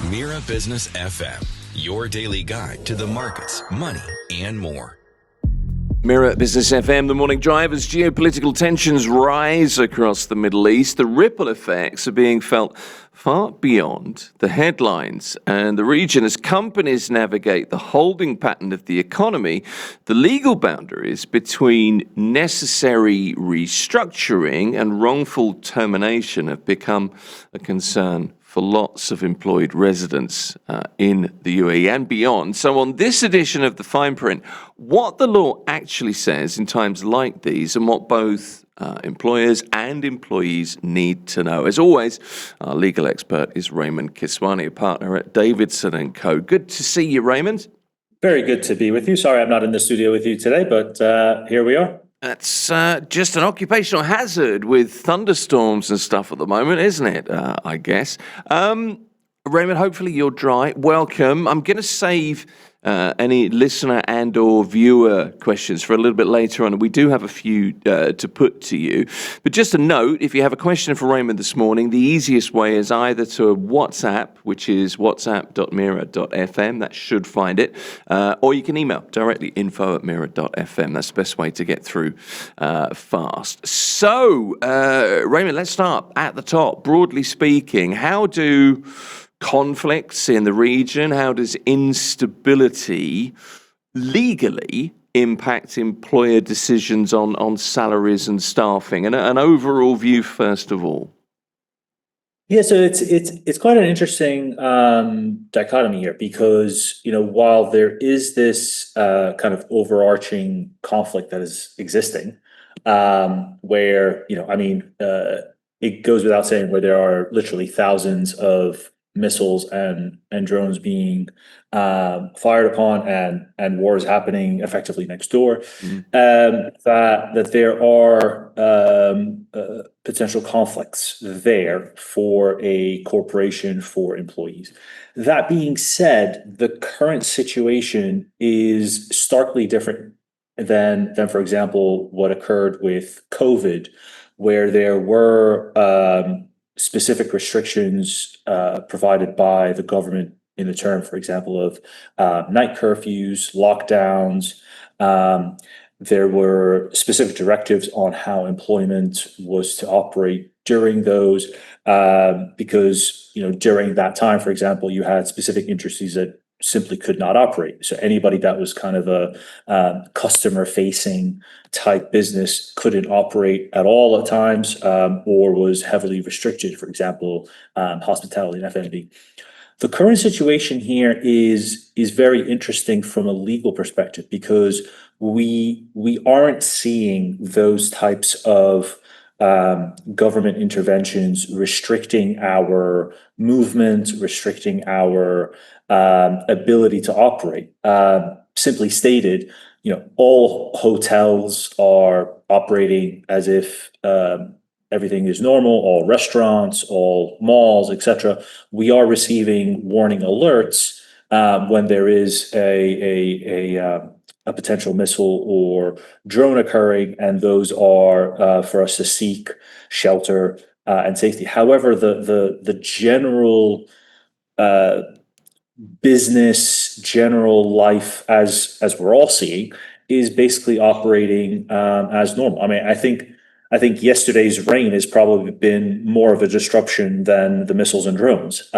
Mira Business FM, your daily guide to the markets, money, and more. Mira Business FM, the morning drive. As geopolitical tensions rise across the Middle East, the ripple effects are being felt far beyond the headlines. And the region, as companies navigate the holding pattern of the economy, the legal boundaries between necessary restructuring and wrongful termination have become a concern for lots of employed residents in the UAE and beyond. So on this edition of The Fine Print, what the law actually says in times like these and what both employers and employees need to know. As always, our legal expert is Raymond Kisswany, a partner at Davidson Co. Good to see you, Raymond. Very good to be with you. Sorry I'm not in the studio with you today, but here we are. That's just an occupational hazard with thunderstorms and stuff at the moment, isn't it? I guess. Raymond, hopefully you're dry. Welcome. I'm going to save any listener and or viewer questions for a little bit later on. We do have a few to put to you. But just a note, if you have a question for Raymond this morning, the easiest way is either to WhatsApp, which is whatsapp.mira.fm. That should find it. Or you can email directly info@mira.fm. That's the best way to get through fast. So, Raymond, let's start at the top. Broadly speaking, how do conflicts in the region, how does instability legally impact employer decisions on salaries and staffing? And an overall view, first of all. Yeah, so it's quite an interesting dichotomy here because, while there is this kind of overarching conflict that is existing, where, it goes without saying where there are literally thousands of missiles and drones being fired upon and wars happening effectively next door, that there are potential conflicts there for a corporation, for employees. That being said, the current situation is starkly different than for example, what occurred with COVID, where there were specific restrictions provided by the government in the term, for example, of night curfews, lockdowns. There were specific directives on how employment was to operate during those, because during that time, for example, you had specific industries that simply could not operate. So anybody that was kind of a customer-facing type business couldn't operate at all at times, or was heavily restricted, for example, hospitality and F&B. The current situation here is very interesting from a legal perspective because we aren't seeing those types of government interventions restricting our movement, restricting our ability to operate. Simply stated, all hotels are operating as if everything is normal, all restaurants, all malls, etc. We are receiving warning alerts when there is a potential missile or drone occurring, and those are for us to seek shelter and safety. However, the general business, general life, as we're all seeing, is basically operating as normal. I think yesterday's rain has probably been more of a disruption than the missiles and drones,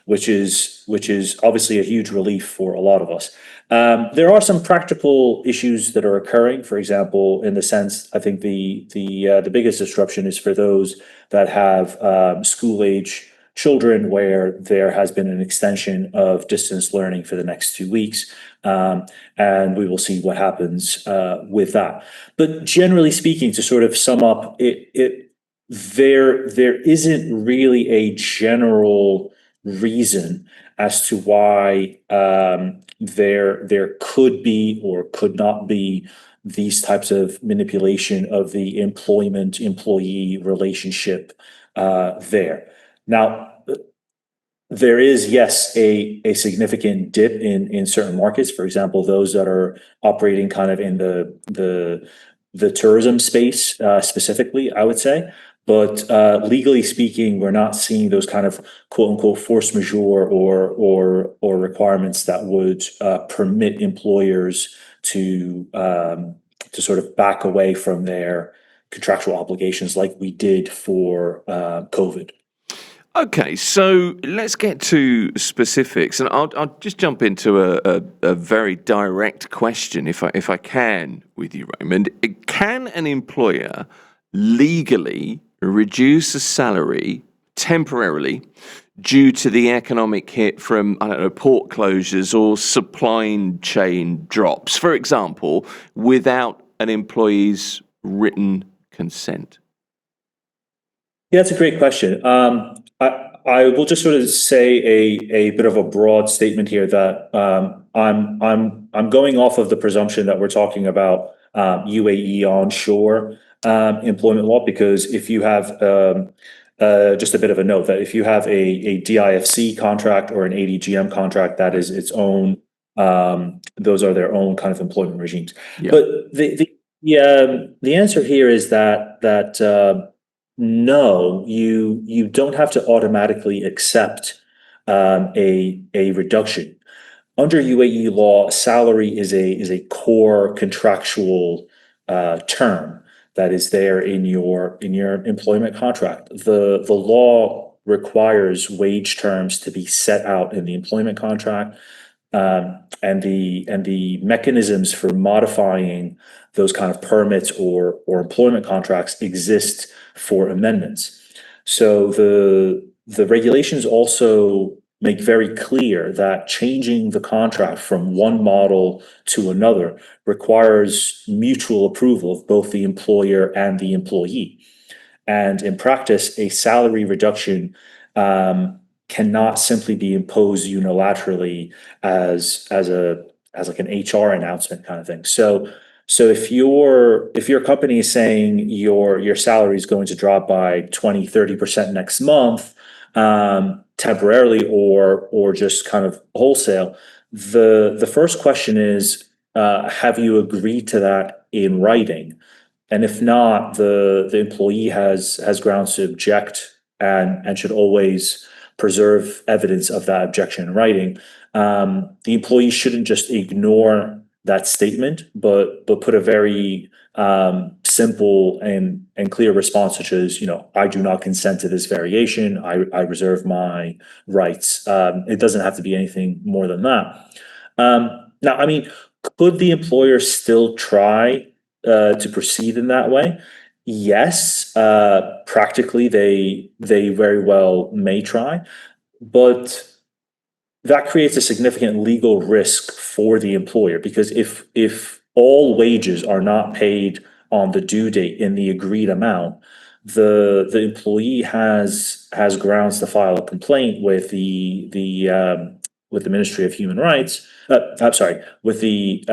which is obviously a huge relief for a lot of us. There are some practical issues that are occurring. For example, in the sense, I think the biggest disruption is for those that have school-age children, where there has been an extension of distance learning for the next 2 weeks, and we will see what happens with that. But generally speaking, to sort of sum up, there isn't really a general reason as to why there could be or could not be these types of manipulation of the employee relationship there. Now, there is, yes, a significant dip in certain markets. For example, those that are operating kind of in the tourism space specifically, I would say. But legally speaking, we're not seeing those kind of quote unquote force majeure or requirements that would permit employers to sort of back away from their contractual obligations like we did for COVID. Okay, so let's get to specifics, and I'll just jump into a very direct question, if I can, with you, Raymond. Can an employer legally reduce a salary temporarily due to the economic hit from, I don't know, port closures or supply chain drops, for example, without an employee's written consent? Yeah, that's a great question. I will just sort of say a bit of a broad statement here that I'm going off of the presumption that we're talking about UAE onshore employment law, because if you have just a bit of a note that if you have a DIFC contract or an ADGM contract, that is its own, those are their own kind of employment regimes. Yeah. But the answer here is that no, you don't have to automatically accept a reduction. Under UAE law, salary is a core contractual term that is there in your employment contract. The law requires wage terms to be set out in the employment contract, and the mechanisms for modifying those kind of permits or employment contracts exist for amendments. So the regulations also make very clear that changing the contract from one model to another requires mutual approval of both the employer and the employee. And in practice, a salary reduction cannot simply be imposed unilaterally as like an HR announcement kind of thing. So if your company is saying your salary is going to drop by 20-30% next month, temporarily or just kind of wholesale, the first question is, have you agreed to that in writing? And if not, the employee has grounds to object and should always preserve evidence of that objection in writing. The employee shouldn't just ignore that statement, but put a very simple and clear response, such as, I do not consent to this variation. I reserve my rights. It doesn't have to be anything more than that. Now, I mean, could the employer still try to proceed in that way? Yes, practically they very well may try, but that creates a significant legal risk for the employer, because if all wages are not paid on the due date in the agreed amount, the employee has grounds to file a complaint with the Ministry of Human Rights. I'm sorry, with the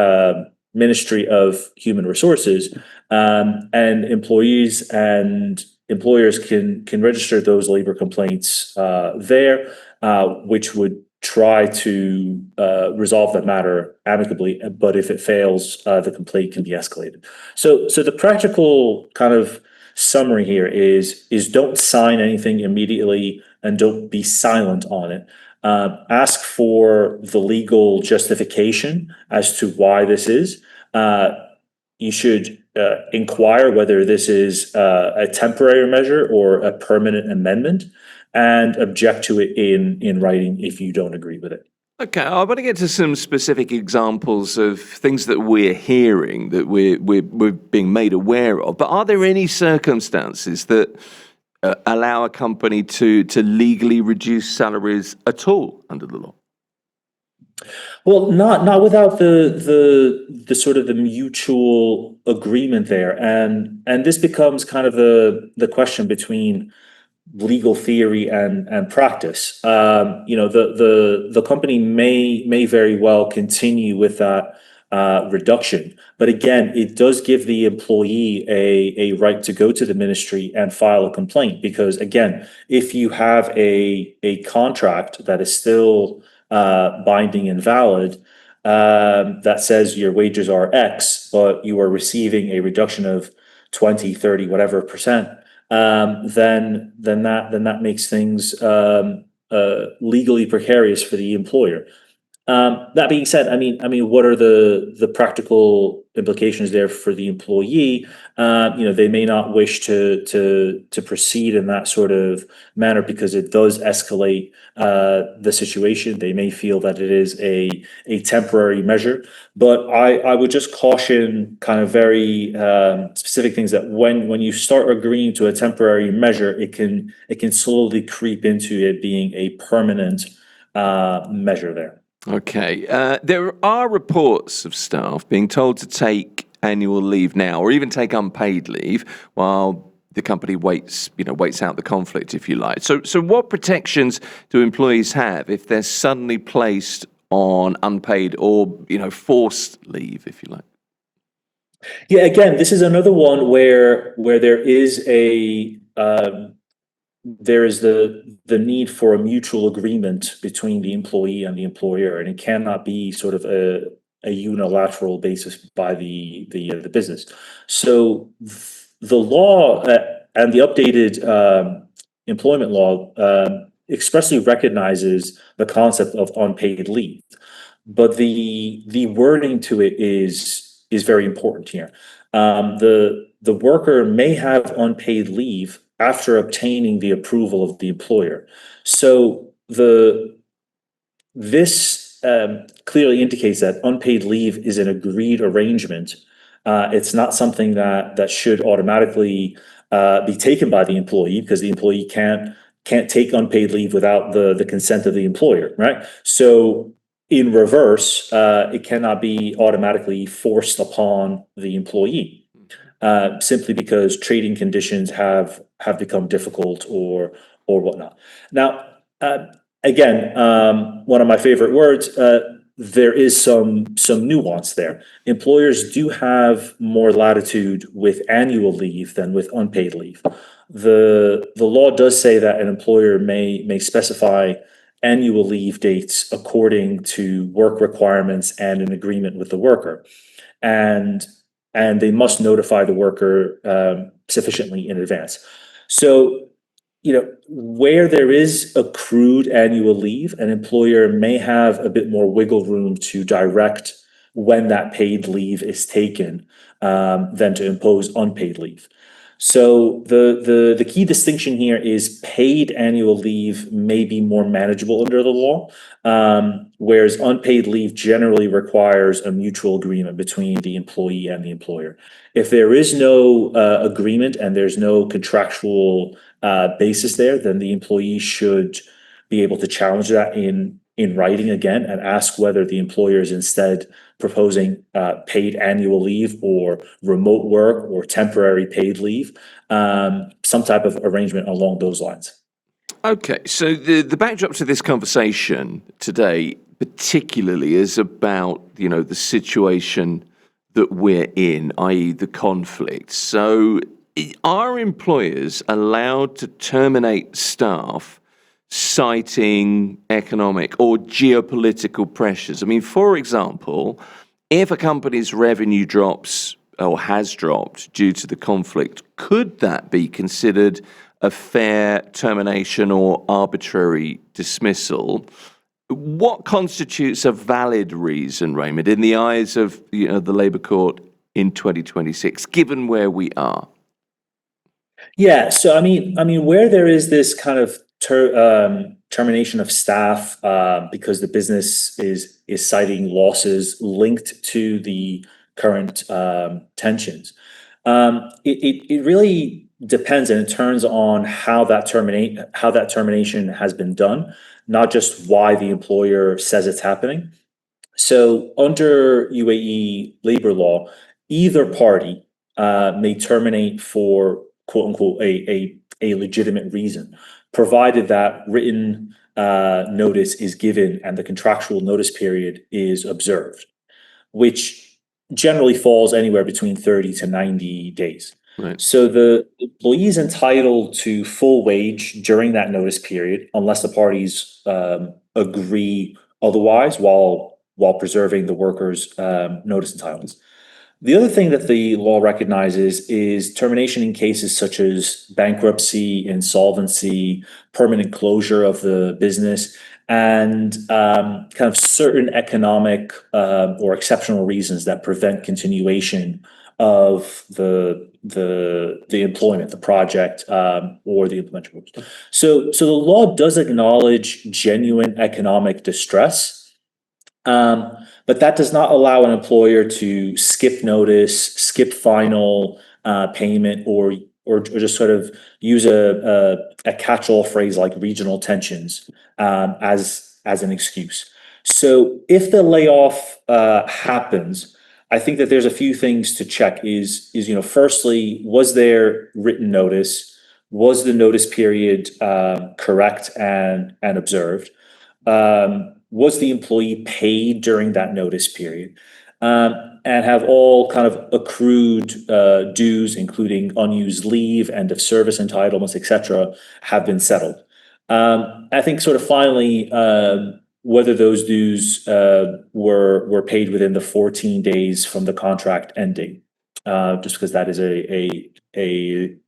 Ministry of Human Resources, and employees and employers can register those labor complaints there, which would try to resolve that matter amicably. But if it fails, the complaint can be escalated. So the practical kind of summary here is don't sign anything immediately and don't be silent on it. Ask for the legal justification as to why this is. You should inquire whether this is a temporary measure or a permanent amendment, and object to it in writing if you don't agree with it. Okay, I want to get to some specific examples of things that we're hearing, that we're being made aware of. But are there any circumstances that allow a company to legally reduce salaries at all under the law? Well, not without the sort of the mutual agreement there, and this becomes kind of the question between legal theory and practice. The company may very well continue with that reduction, but again, it does give the employee a right to go to the ministry and file a complaint, because again, if you have a contract that is still binding and valid, that says your wages are X, but you are receiving a reduction of 20, 30, whatever percent, then that makes things legally precarious for the employer. That being said, what are the practical implications there for the employee? They may not wish to proceed in that sort of manner because it does escalate the situation. They may feel that it is a temporary measure, but I would just caution kind of very specific things that when you start agreeing to a temporary measure, it can slowly creep into it being a permanent measure there. Okay. There are reports of staff being told to take annual leave now, or even take unpaid leave, while the company waits out the conflict, if you like. So what protections do employees have if they're suddenly placed on unpaid or, forced leave, if you like? Yeah, again, this is another one where there is the need for a mutual agreement between the employee and the employer, and it cannot be sort of a unilateral basis by the business. So the law and the updated employment law expressly recognizes the concept of unpaid leave, but the wording to it is very important here. The worker may have unpaid leave after obtaining the approval of the employer. So this clearly indicates that unpaid leave is an agreed arrangement. It's not something that should automatically be taken by the employee, because the employee can't take unpaid leave without the consent of the employer, right? So in reverse, it cannot be automatically forced upon the employee. Simply because trading conditions have become difficult or whatnot. Now, again, one of my favorite words. There is some nuance there. Employers do have more latitude with annual leave than with unpaid leave. The law does say that an employer may specify annual leave dates according to work requirements and an agreement with the worker, and they must notify the worker sufficiently in advance. So, where there is accrued annual leave, an employer may have a bit more wiggle room to direct when that paid leave is taken than to impose unpaid leave. So the key distinction here is paid annual leave may be more manageable under the law, whereas unpaid leave generally requires a mutual agreement between the employee and the employer. If there is no agreement and there's no contractual basis there, then the employee should be able to challenge that in writing again and ask whether the employer is instead proposing paid annual leave or remote work or temporary paid leave, some type of arrangement along those lines. Okay, so the backdrop to this conversation today particularly is about, the situation that we're in, i.e. the conflict. So are employers allowed to terminate staff citing economic or geopolitical pressures? I mean, for example, if a company's revenue drops or has dropped due to the conflict, could that be considered a fair termination or arbitrary dismissal? What constitutes a valid reason, Raymond, in the eyes of the Labour Court in 2026, given where we are? Yeah, so where there is this kind of termination of staff because the business is citing losses linked to the current tensions, it really depends, and it turns on how that termination has been done, not just why the employer says it's happening. So under UAE labor law, either party may terminate for quote unquote a legitimate reason, provided that written notice is given and the contractual notice period is observed, which generally falls anywhere between 30 to 90 days. Right. So the employee is entitled to full wage during that notice period, unless the parties agree otherwise, while preserving the workers' notice entitlements. The other thing that the law recognizes is termination in cases such as bankruptcy, insolvency, permanent closure of the business, and kind of certain economic or exceptional reasons that prevent continuation of the employment, the project, or the implementation groups. So the law does acknowledge genuine economic distress. But that does not allow an employer to skip notice, skip final payment, or just sort of use a catch-all phrase like regional tensions as an excuse. So if the layoff happens, I think that there's a few things to check. Firstly, was there written notice? Was the notice period correct and observed? Was the employee paid during that notice period? And have all kind of accrued dues, including unused leave, end of service entitlements, et cetera, have been settled. I think sort of finally, whether those dues were paid within the 14 days from the contract ending, just because that is a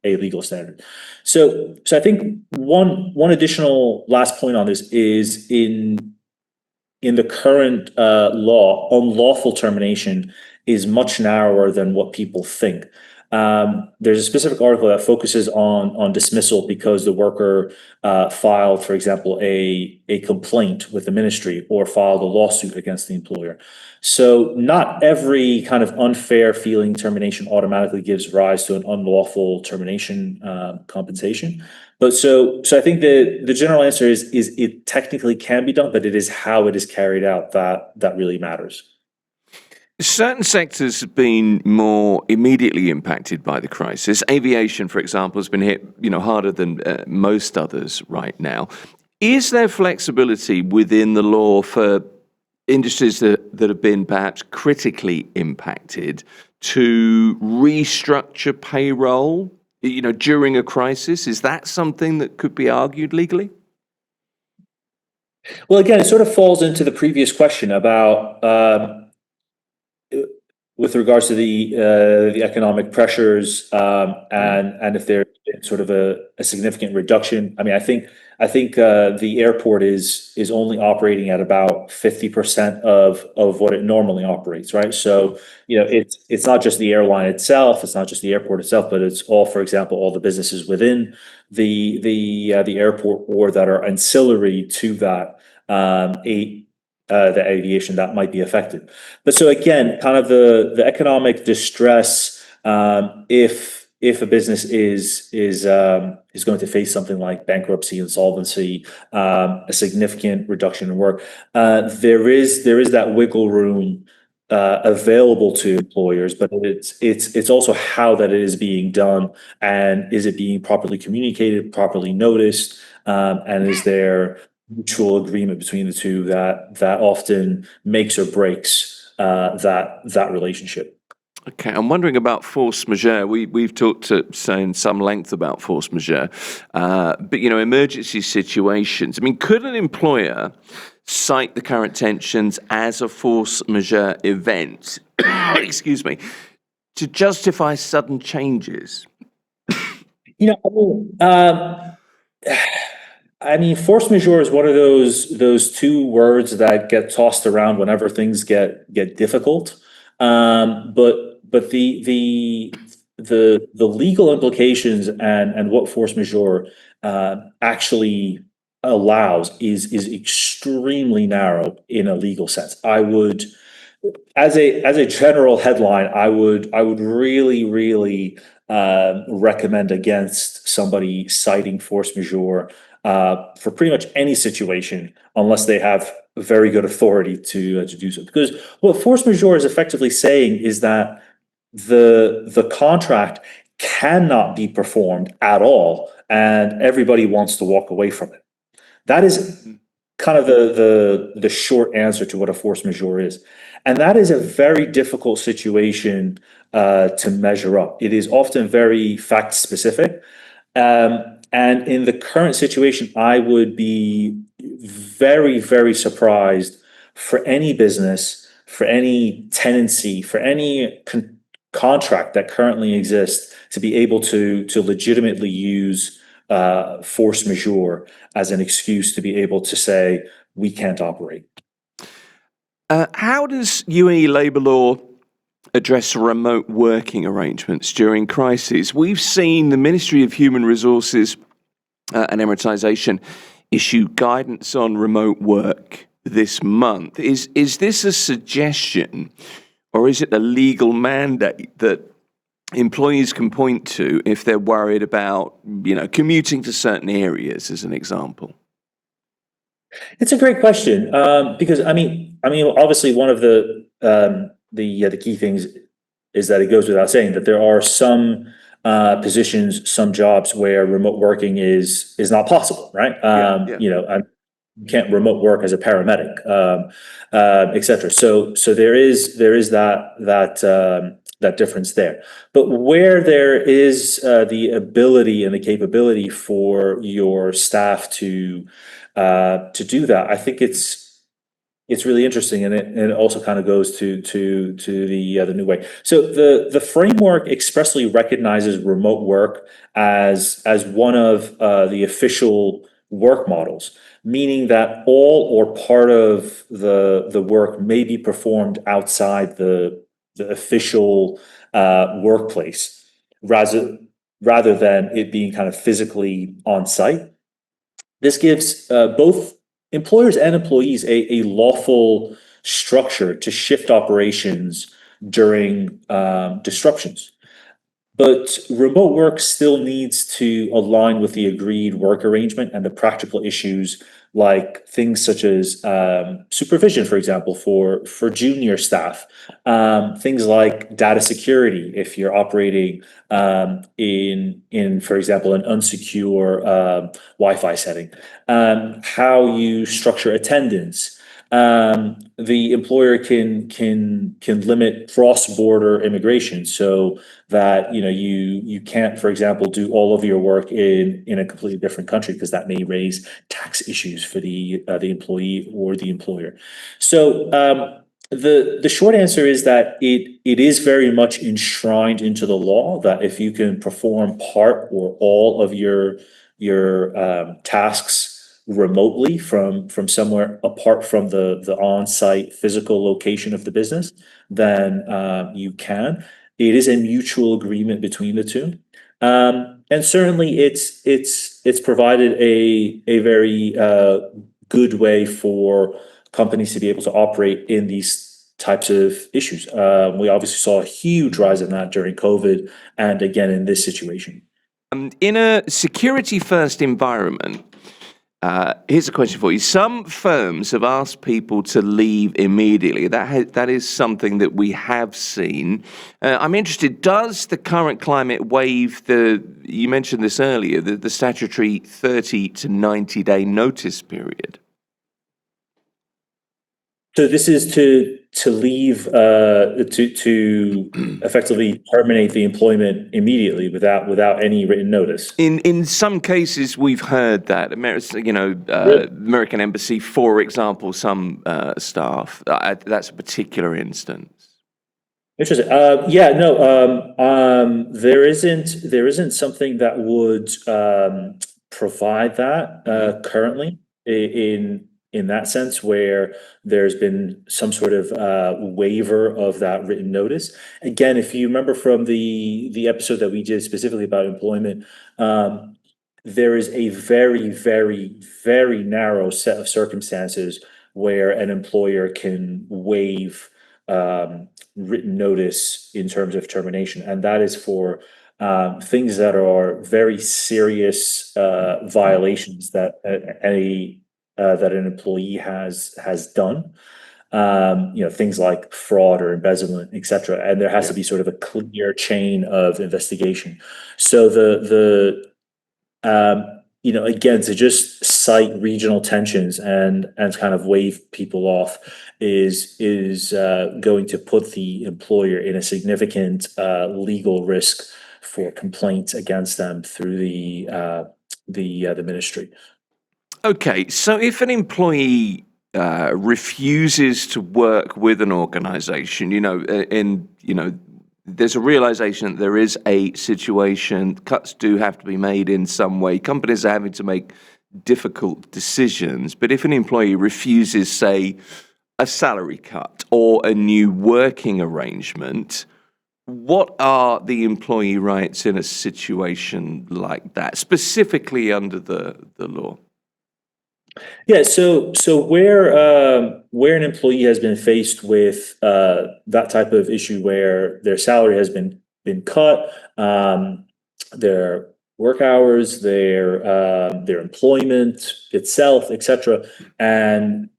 legal standard. So I think one additional last point on this is in the current law, unlawful termination is much narrower than what people think. There's a specific article that focuses on dismissal because the worker filed, for example, a complaint with the ministry or filed a lawsuit against the employer. So not every kind of unfair feeling termination automatically gives rise to an unlawful termination compensation. But so I think the general answer is it technically can be done, but it is how it is carried out that really matters. Certain sectors have been more immediately impacted by the crisis. Aviation, for example, has been hit, harder than most others right now. Is there flexibility within the law for industries that have been perhaps critically impacted to restructure payroll, during a crisis? Is that something that could be argued legally? Well, again, it sort of falls into the previous question about with regards to the economic pressures and if there's sort of a significant reduction. I mean, I think the airport is only operating at about 50% of what it normally operates, right? So it's not just the airline itself, it's not just the airport itself, but it's all, for example, all the businesses within the airport or that are ancillary to that the aviation that might be affected. But so again, kind of the economic distress, if a business is going to face something like bankruptcy, insolvency, a significant reduction in work, there is that wiggle room available to employers, but it's also how that is being done, and is it being properly communicated, properly noticed, and is there mutual agreement between the two that often makes or breaks that relationship. Okay, I'm wondering about force majeure. We've talked in some length about force majeure, but emergency situations. I mean, could an employer cite the current tensions as a force majeure event? Excuse me, to justify sudden changes? I mean, force majeure is one of those two words that get tossed around whenever things get difficult. But the legal implications and what force majeure actually allows is extremely narrow in a legal sense. I would, as a general headline, I would really recommend against somebody citing force majeure for pretty much any situation, unless they have very good authority to do so. Because what force majeure is effectively saying is that the contract cannot be performed at all, and everybody wants to walk away from it. That is kind of the short answer to what a force majeure is. And that is a very difficult situation to measure up. It is often very fact specific. And in the current situation, I would be very surprised for any business, for any tenancy, for any contract that currently exists to be able to legitimately use force majeure as an excuse to be able to say we can't operate. How does UAE labour law address remote working arrangements during crises? We've seen the Ministry of Human Resources and Emiratisation issue guidance on remote work this month. Is this a suggestion, or is it a legal mandate that employees can point to if they're worried about, commuting to certain areas, as an example? It's a great question, because obviously one of the key things is that it goes without saying that there are some positions, some jobs where remote working is not possible, right? You can't remote work as a paramedic, et cetera. So there is that difference there. But where there is the ability and the capability for your staff to do that, I think it's really interesting, and it also kind of goes to the new way. So the framework expressly recognizes remote work as one of the official work models, meaning that all or part of the work may be performed outside the official workplace, rather than it being kind of physically on site. This gives both employers and employees a lawful structure to shift operations during disruptions. But remote work still needs to align with the agreed work arrangement and the practical issues, like things such as supervision, for example, for junior staff, things like data security if you're operating in, for example, an unsecure Wi-Fi setting, how you structure attendance. The employer can limit cross-border immigration so that you can't, for example, do all of your work in a completely different country, because that may raise tax issues for the employee or the employer. So the short answer is that it is very much enshrined into the law that if you can perform part or all of your tasks remotely from somewhere apart from the on-site physical location of the business, then you can. It is a mutual agreement between the two, and certainly it's provided a very good way for companies to be able to operate in these types of issues. We obviously saw a huge rise in that during COVID, and again in this situation. In a security-first environment, here's a question for you. Some firms have asked people to leave immediately. That is something that we have seen. I'm interested, does the current climate waive you mentioned this earlier, the statutory 30 to 90-day notice period? So this is to leave, to effectively terminate the employment immediately without any written notice. In some cases, we've heard that American Embassy, for example, some staff. That's a particular instance. Interesting. There isn't something that would provide that currently in that sense, where there's been some sort of waiver of that written notice. Again, if you remember from the episode that we did specifically about employment, there is a very, very, very narrow set of circumstances where an employer can waive written notice in terms of termination, and that is for things that are very serious violations that an employee has done, things like fraud or embezzlement, et cetera. And there has to be sort of a clear chain of investigation. So again, to just cite regional tensions and kind of wave people off is going to put the employer in a significant legal risk for complaints against them through the ministry. Okay, so if an employee refuses to work with an organization, there's a realization that there is a situation, cuts do have to be made in some way. Companies are having to make difficult decisions, but if an employee refuses, say, a salary cut or a new working arrangement, what are the employee rights in a situation like that, specifically under the law? Yeah, so where an employee has been faced with that type of issue where their salary has been cut, their work hours, their employment itself, etc., and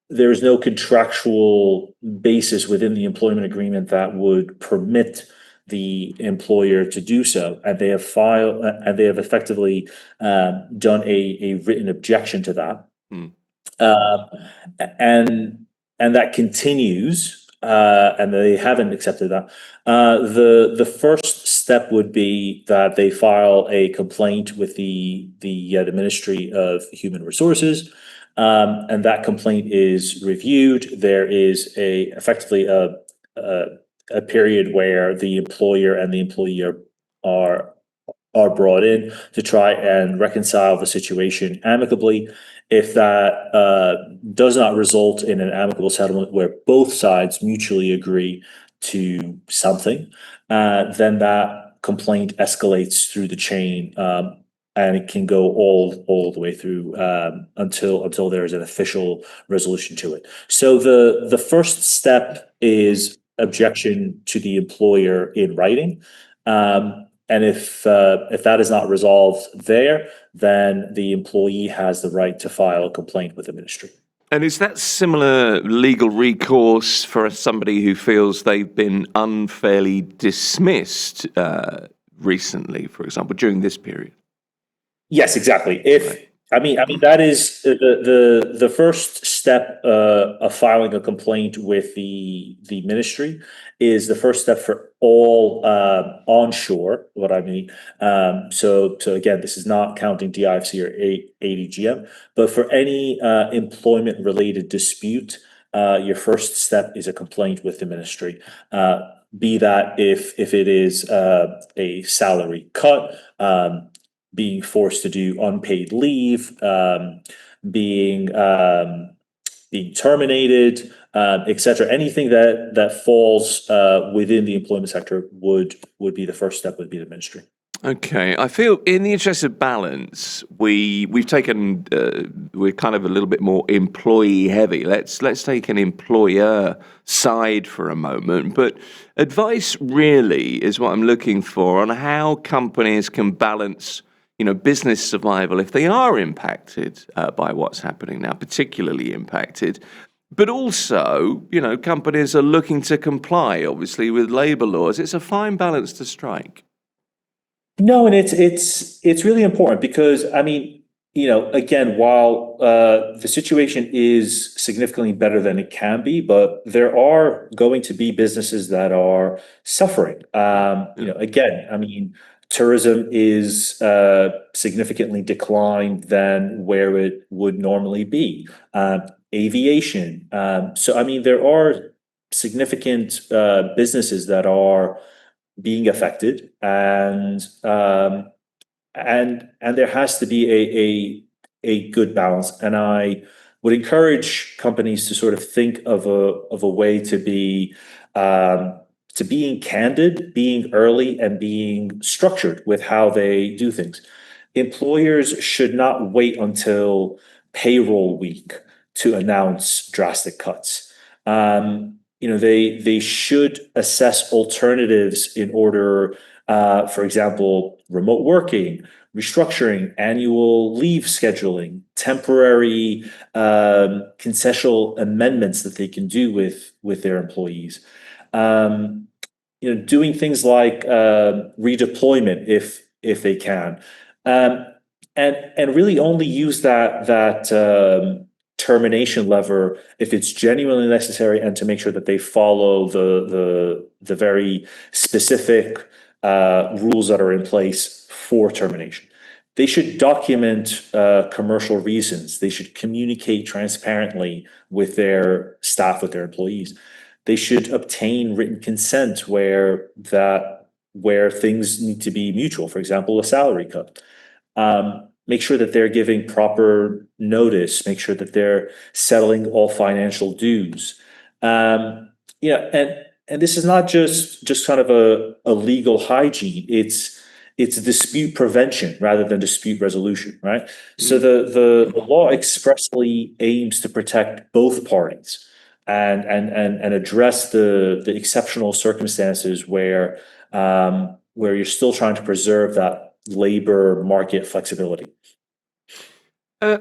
there is no contractual basis within the employment agreement that would permit the employer to do so, and they have effectively done a written objection to that, uh, and that continues, and they haven't accepted that. The first step would be that they file a complaint with the Ministry of Human Resources, and that complaint is reviewed. There is effectively a period where the employer and the employee are brought in to try and reconcile the situation amicably. If that does not result in an amicable settlement where both sides mutually agree to something, then that complaint escalates through the chain, and it can go all the way through until there is an official resolution to it. So the first step is objection to the employer in writing. And if that is not resolved there, then the employee has the right to file a complaint with the ministry. And is that similar legal recourse for somebody who feels they've been unfairly dismissed recently, for example, during this period? Yes, exactly. I mean that is the first step of filing a complaint with the ministry is the first step for all onshore. What I mean, so again, this is not counting DIFC or ADGM, but for any employment related dispute, your first step is a complaint with the ministry. Be that if it is a salary cut, being forced to do unpaid leave, being terminated, etc. Anything that falls within the employment sector would be the first step, would be the ministry. Okay, I feel in the interest of balance, we've taken we're kind of a little bit more employee heavy. Let's take an employer side for a moment, but advice really is what I'm looking for on how companies can balance business survival if they are impacted by what's happening now, particularly impacted. But also, companies are looking to comply, obviously, with labor laws. It's a fine balance to strike. No, and it's really important because, I mean, again, while the situation is significantly better than it can be, but there are going to be businesses that are suffering. Again, I mean, tourism is significantly declined than where it would normally be. Aviation. So, I mean, there are significant businesses that are being affected, and there has to be a good balance. And I would encourage companies to sort of think of a way to be to being candid, being early, and being structured with how they do things. Employers should not wait until payroll week to announce drastic cuts. They should assess alternatives in order, for example, remote working, restructuring, annual leave scheduling, temporary concessional amendments that they can do with their employees. Doing things like redeployment if they can, and really only use that termination lever if it's genuinely necessary, and to make sure that they follow the very specific rules that are in place for termination. They should document commercial reasons. They should communicate transparently with their staff, with their employees. They should obtain written consent where things need to be mutual, for example, a salary cut. Make sure that they're giving proper notice, make sure that they're settling all financial dues. And this is not just kind of a legal hygiene. It's dispute prevention rather than dispute resolution, right? So the law expressly aims to protect both parties and address the exceptional circumstances where you're still trying to preserve that labor market flexibility.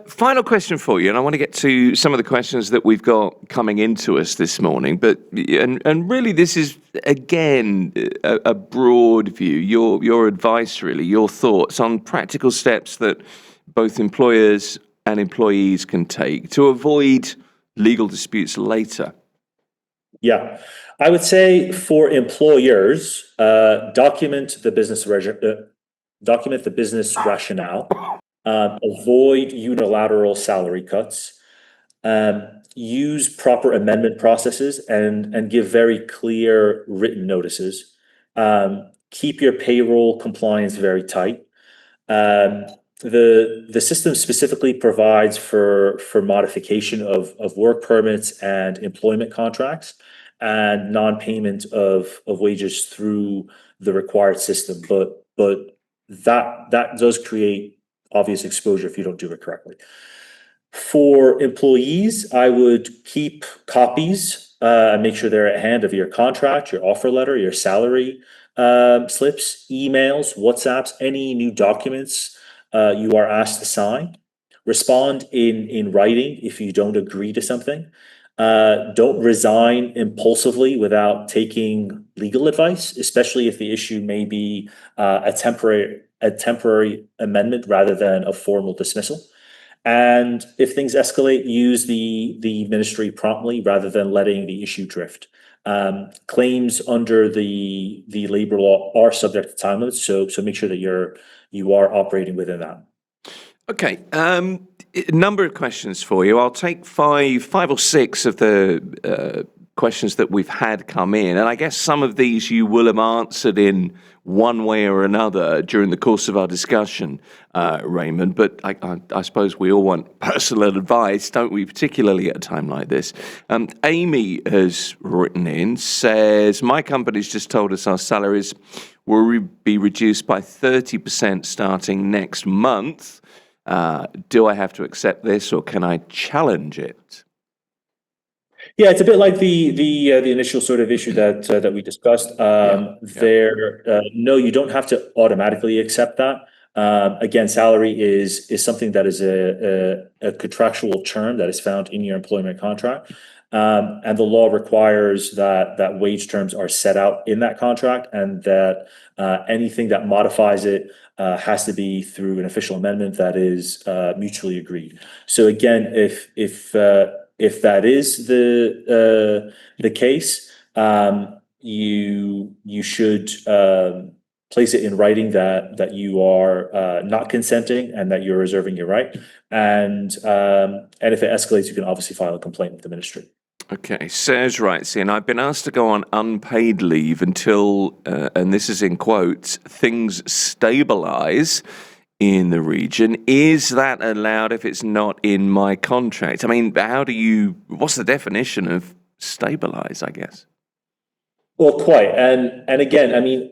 Final question for you, and I want to get to some of the questions that we've got coming into us this morning. But and really, this is again a broad view. Your advice, really, your thoughts on practical steps that both employers and employees can take to avoid legal disputes later. Yeah, I would say for employers, document the business rationale. Avoid unilateral salary cuts, use proper amendment processes and give very clear written notices. Keep your payroll compliance very tight. The system specifically provides for modification of work permits and employment contracts and non-payment of wages through the required system. But that does create obvious exposure if you don't do it correctly. For employees, I would keep copies and make sure they're at hand of your contract, your offer letter, your salary slips, emails, WhatsApps, any new documents you are asked to sign. Respond in writing if you don't agree to something. Don't resign impulsively without taking legal advice, especially if the issue may be a temporary amendment rather than a formal dismissal. And if things escalate, use the ministry promptly rather than letting the issue drift. Claims under the labor law are subject to time limits, so make sure that you are operating within that. Okay, a number of questions for you. I'll take five or six of the questions that we've had come in, and I guess some of these you will have answered in one way or another during the course of our discussion, Raymond, but I suppose we all want personal advice, don't we, particularly at a time like this. Amy has written in, says, my company's just told us our salaries will be reduced by 30% starting next month. Do I have to accept this or can I challenge it? Yeah, it's a bit like the initial sort of issue that we discussed. No, you don't have to automatically accept that. Again, salary is something that is a contractual term that is found in your employment contract. And the law requires that wage terms are set out in that contract and that anything that modifies it has to be through an official amendment that is mutually agreed. So again, if that is the case, you should place it in writing that you are not consenting and that you're reserving your right. And if it escalates, you can obviously file a complaint with the ministry. Okay, Serge writes in, I've been asked to go on unpaid leave until, and this is in quotes, things stabilize in the region. Is that allowed if it's not in my contract? I mean, what's the definition of stabilize, I guess? Well, quite. And again, I mean,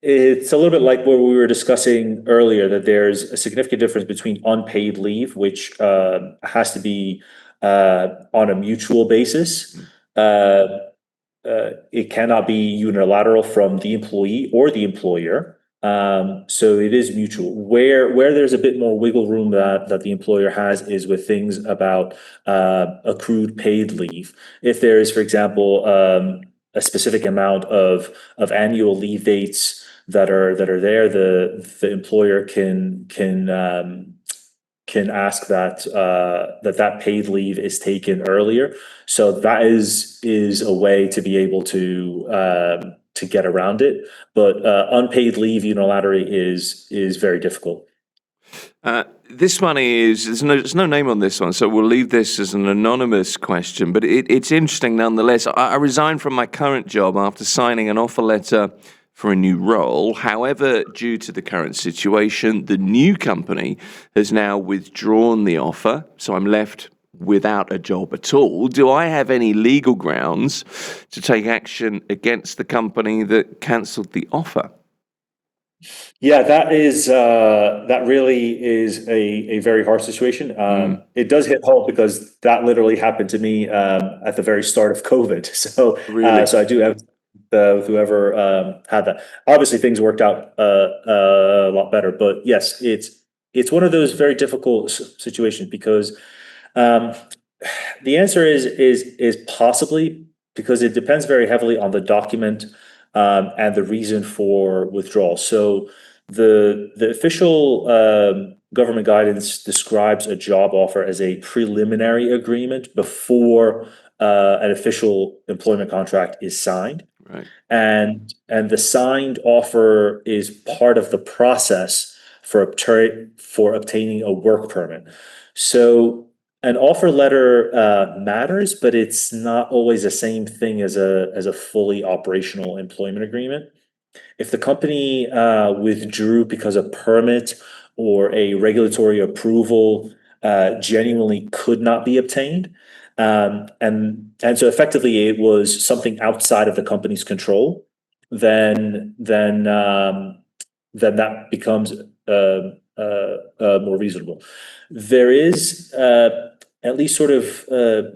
it's a little bit like what we were discussing earlier, that there's a significant difference between unpaid leave, which has to be on a mutual basis. It cannot be unilateral from the employee or the employer. So it is mutual. Where there's a bit more wiggle room that the employer has is with things about accrued paid leave. If there is, for example, a specific amount of annual leave dates that are there, the employer can ask that paid leave is taken earlier. So that is a way to be able to get around it. But unpaid leave unilaterally is very difficult. This one there's no name on this one, so we'll leave this as an anonymous question, but it's interesting nonetheless. I resigned from my current job after signing an offer letter for a new role. However, due to the current situation, the new company has now withdrawn the offer, so I'm left without a job at all. Do I have any legal grounds to take action against the company that cancelled the offer? Yeah, that really is a very hard situation. It does hit home because that literally happened to me at the very start of COVID. Really? So I do have whoever had that. Obviously, things worked out a lot better, but yes, it's one of those very difficult situations because um, the answer is possibly, because it depends very heavily on the document and the reason for withdrawal. So the official government guidance describes a job offer as a preliminary agreement before an official employment contract is signed. Right. And the signed offer is part of the process for obtaining a work permit. So an offer letter matters, but it's not always the same thing as a fully operational employment agreement. If the company withdrew because a permit or a regulatory approval genuinely could not be obtained, and so effectively it was something outside of the company's control, then that becomes more reasonable. There is at least sort of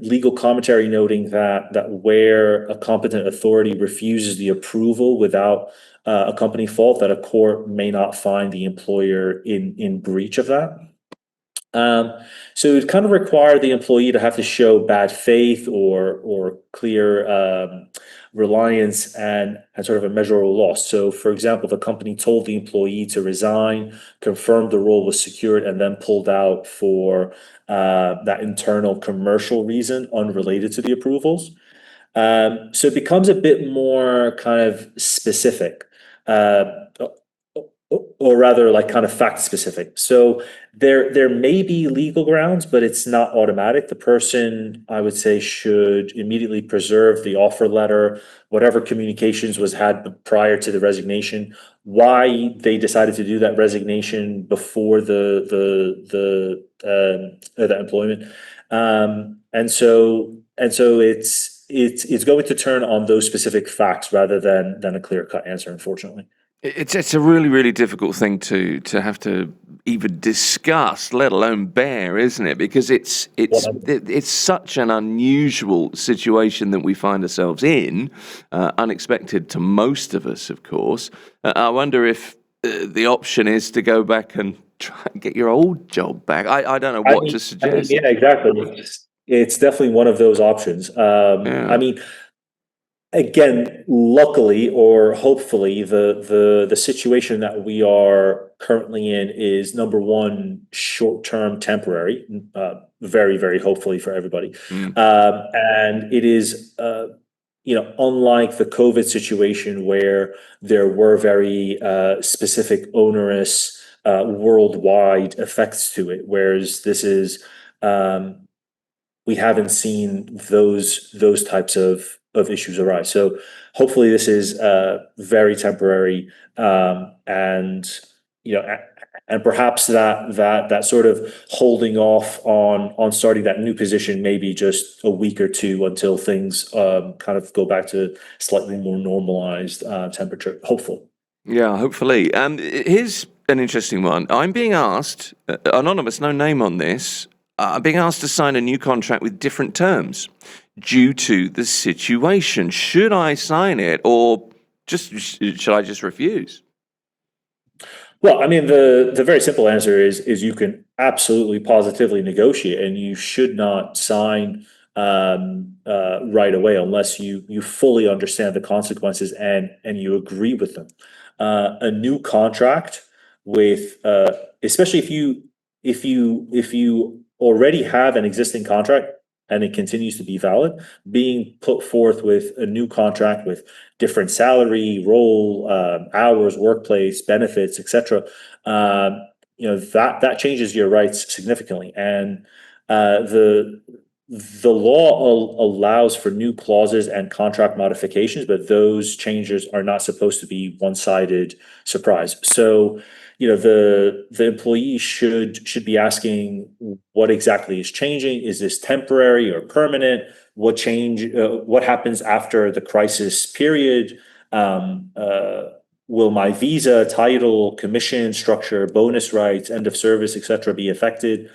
legal commentary noting that where a competent authority refuses the approval without a company fault, that a court may not find the employer in breach of that. So it would kind of require the employee to have to show bad faith or clear reliance and sort of a measurable loss. So, for example, if a company told the employee to resign, confirmed the role was secured, and then pulled out for that internal commercial reason unrelated to the approvals. So it becomes a bit more kind of specific. Or rather like kind of fact specific. So there may be legal grounds, but it's not automatic. The person, I would say, should immediately preserve the offer letter, whatever communications was had prior to the resignation, why they decided to do that resignation before the employment. And so it's going to turn on those specific facts rather than a clear cut answer, unfortunately. It's a really, really difficult thing to have to even discuss, let alone bear, isn't it? Because it's such an unusual situation that we find ourselves in, unexpected to most of us, of course. I wonder if the option is to go back and try and get your old job back. I don't know what to suggest. Yeah, exactly. It's definitely one of those options. Yeah. I mean, again, luckily or hopefully, the situation that we are currently in is, number one, short-term, temporary, very, very hopefully for everybody. And it is, unlike the COVID situation where there were very specific onerous worldwide effects to it, whereas this is, we haven't seen those types of issues arise. So hopefully this is very temporary, and and perhaps that sort of holding off on starting that new position, maybe just a week or two until things kind of go back to slightly more normalized temperature. Hopeful. Yeah, hopefully. Here's an interesting one. I'm being asked, anonymous, no name on this, I'm being asked to sign a new contract with different terms due to the situation. Should I sign it, or should I just refuse? Well, I mean, the very simple answer is you can absolutely positively negotiate, and you should not sign right away unless you fully understand the consequences and you agree with them. A new contract with especially if you already have an existing contract and it continues to be valid, being put forth with a new contract with different salary, role, hours, workplace, benefits, etc., that changes your rights significantly. And the law allows for new clauses and contract modifications, but those changes are not supposed to be one-sided surprise. So, the employee should be asking what exactly is changing. Is this temporary or permanent? What happens after the crisis period? Will my visa, title, commission structure, bonus rights, end of service, etc., be affected?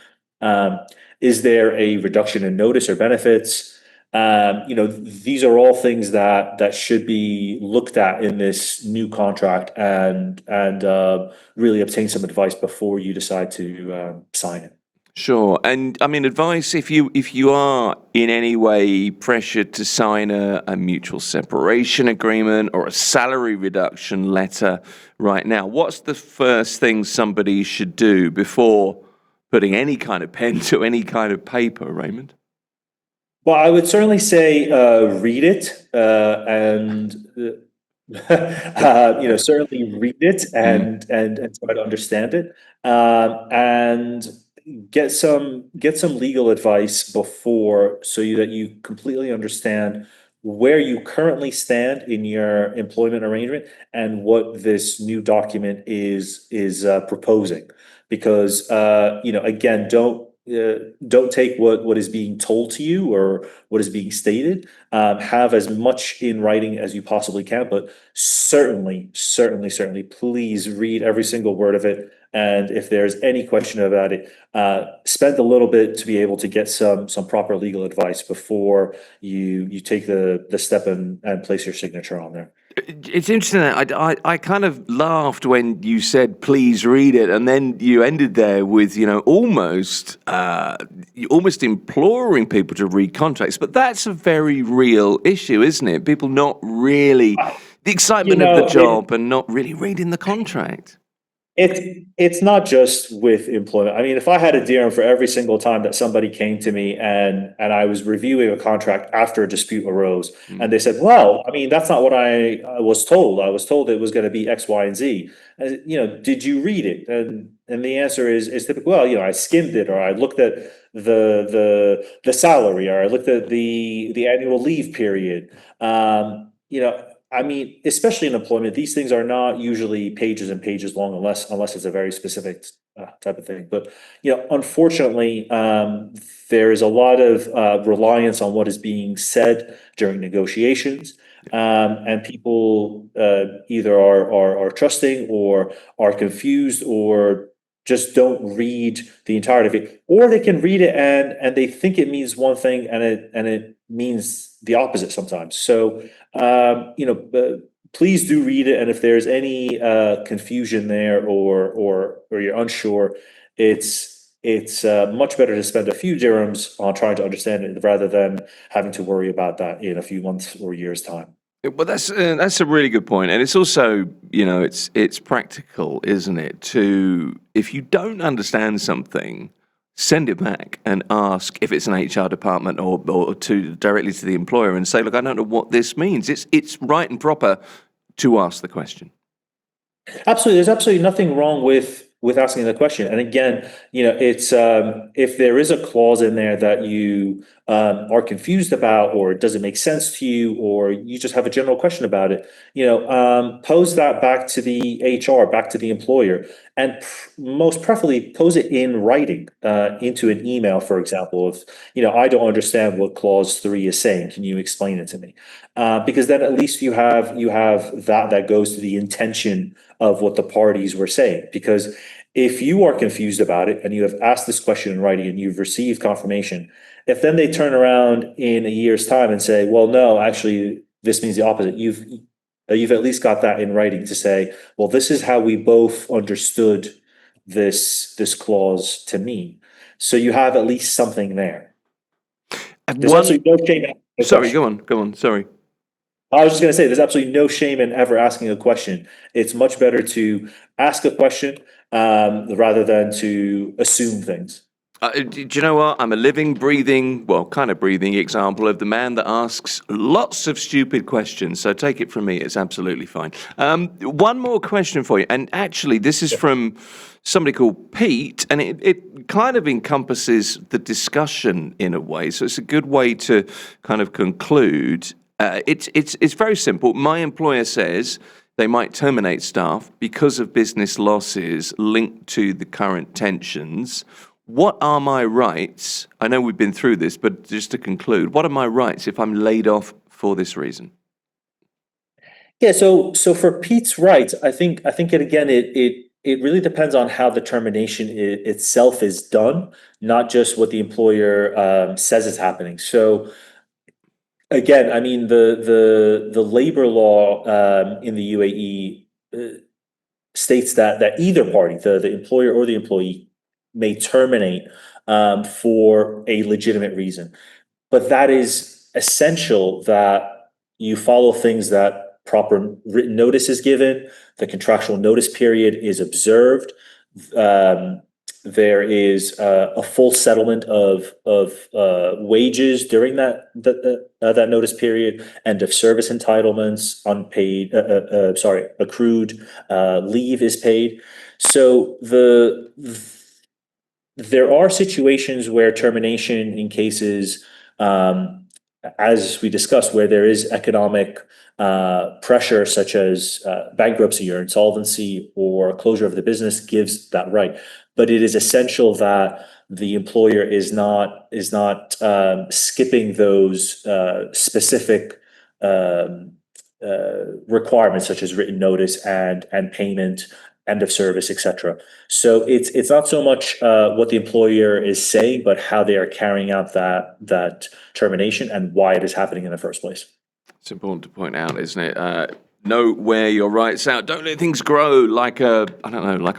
Is there a reduction in notice or benefits? These are all things that should be looked at in this new contract, and really obtain some advice before you decide to sign it. Sure. And I mean, advice, if you are in any way pressured to sign a mutual separation agreement or a salary reduction letter right now, what's the first thing somebody should do before putting any kind of pen to any kind of paper, Raymond? Well, I would certainly say read it, and certainly read it and try to understand it, and get some legal advice before, so that you completely understand where you currently stand in your employment arrangement and what this new document is proposing. Because again, don't take what is being told to you or what is being stated. Have as much in writing as you possibly can, but certainly, please read every single word of it. And if there's any question about it, spend a little bit to be able to get some proper legal advice before you take the step and place your signature on there. It's interesting that I kind of laughed when you said, please read it. And then you ended there with, almost imploring people to read contracts. But that's a very real issue, isn't it? People not really, the excitement of the job and not really reading the contract. It's not just with employment. I mean, if I had a DRM for every single time that somebody came to me and I was reviewing a contract after a dispute arose, and they said, "Well, I mean, that's not what I was told. I was told it was going to be X, Y, and Z. Did you read it?" And the answer is typically, well, I skimmed it, or I looked at the salary, or I looked at the annual leave period. I mean, especially in employment, these things are not usually pages and pages long, unless it's a very specific type of thing. But unfortunately, there is a lot of reliance on what is being said during negotiations, and people either are trusting, or are confused, or just don't read the entirety of it, or they can read it and they think it means one thing, and it means the opposite sometimes. So please do read it, and if there's any confusion there, or you're unsure, it's much better to spend a few dirhams on trying to understand it rather than having to worry about that in a few months or years' time. Well, that's a really good point, and it's also, it's practical, isn't it? If you don't understand something, send it back and ask if it's an HR department or directly to the employer, and say, look, I don't know what this means. It's right and proper to ask the question. Absolutely, there's absolutely nothing wrong with asking the question. And again, it's if there is a clause in there that you are confused about, or it doesn't make sense to you, or you just have a general question about it, pose that back to the HR, back to the employer, and most preferably pose it in writing, into an email, for example. If I don't understand what clause 3 is saying, can you explain it to me? Because then at least you have that goes to the intention of what the parties were saying. Because if you are confused about it and you have asked this question in writing and you've received confirmation, if then they turn around in a year's time and say, well, no, actually, this means the opposite, you've at least got that in writing to say, well, this is how we both understood this clause to mean. So you have at least something there. There's absolutely no shame. Sorry, go on. Sorry. I was just going to say, there's absolutely no shame in ever asking a question. It's much better to ask a question rather than to assume things. Do you know what? I'm a living, breathing, well, kind of breathing example of the man that asks lots of stupid questions. So take it from me, it's absolutely fine. One more question for you. And actually, this is from somebody called Pete, and it kind of encompasses the discussion in a way. So it's a good way to kind of conclude. It's very simple. My employer says they might terminate staff because of business losses linked to the current tensions. What are my rights? I know we've been through this, but just to conclude, what are my rights if I'm laid off for this reason? Yeah, so for Pete's rights, I think it really depends on how the termination itself is done, not just what the employer says is happening. So again, I mean the labor law in the UAE states that either party, the employer or the employee, may terminate for a legitimate reason. But that is essential that you follow things that proper written notice is given, the contractual notice period is observed, there is a full settlement of wages during that notice period, end of service entitlements, unpaid, accrued leave is paid. So there are situations where termination in cases, as we discussed, where there is economic pressure, such as bankruptcy or insolvency or closure of the business, gives that right. But it is essential that the employer is not skipping those specific requirements, such as written notice and payment, end of service, etc. So it's not so much what the employer is saying, but how they are carrying out that termination and why it is happening in the first place. It's important to point out, isn't it? Know where your rights out. Don't let things grow like a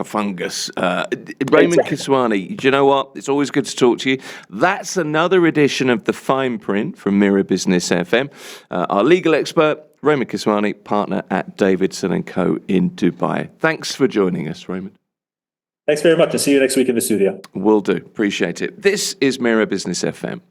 fungus. Raymond Kisswany, do you know what? It's always good to talk to you. That's another edition of The Fine Print from Mirror Business FM. Our legal expert, Raymond Kisswany, partner at Davidson Co in Dubai. Thanks for joining us, Raymond. Thanks very much, and see you next week in the studio. Will do. Appreciate it. This is Mirror Business FM.